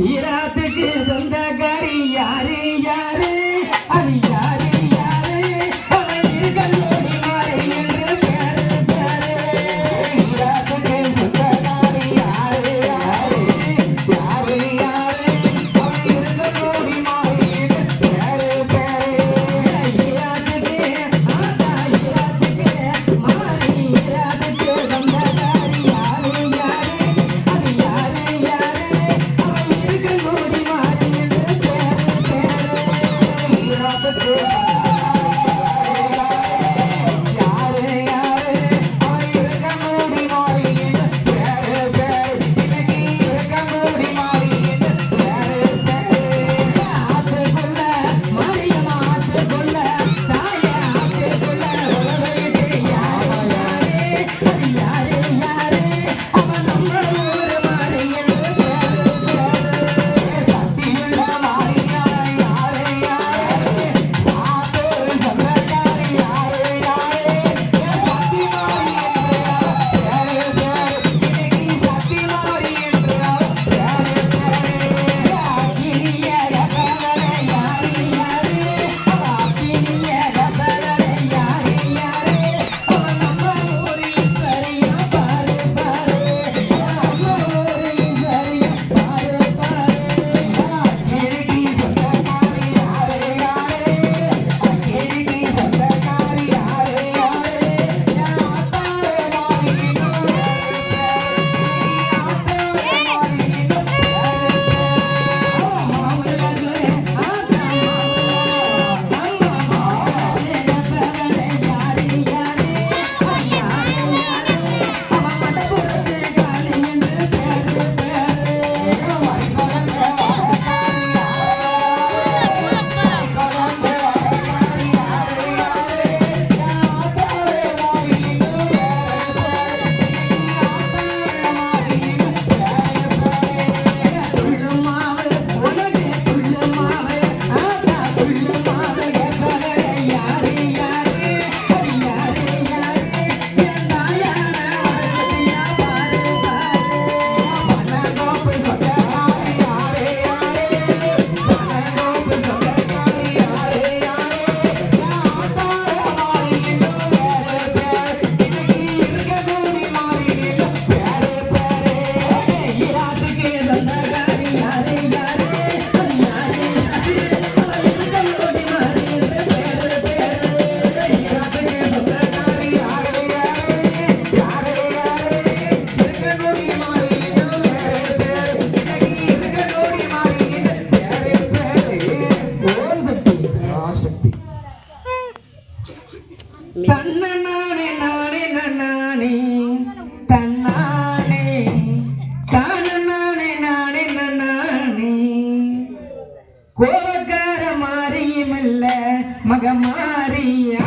ஈராத்துக்கு சொந்தக்காரி யாரு யாரு அது யாரு யாரு அவன் இருக்கல்லோடி மாறி என்று பேரு பேரு ஈராத்துக்கு சொந்தக்காரி யாரு யாரு யாரு யாரு அவன் இருக்கல்லோடி மாறி என்று பேரு பேரு ஈராத்துக்கு ஆத்தா ஈராத்துக்கு மாறி ஈராத்துக்கு சொந்தக்காரி யாரு யாரு அது யாரு யாரு கல்லூரி மாறி என்று பேரு பேரு ஈராத்துக்கு யாரு யாரு அவன் கல்லூரி மாறி என்று பேரு பேரு இன்னைக்கு கல்லூரி மாறி என்று பேரு பேரு ஆத்துக்குள்ள மாரியம்மா ஆத்துக்குள்ள தாய ஆத்துக்குள்ள உறவையிட்டு யாரு யாரு அது யாரு யாரு அவன் நம்ம ஊரு மாறி என்று பேரு பேரு தன்னே நானே நானே தன்னானே தானே நானே நானே கோபக்கார மாறியுமில்ல மகமாரியா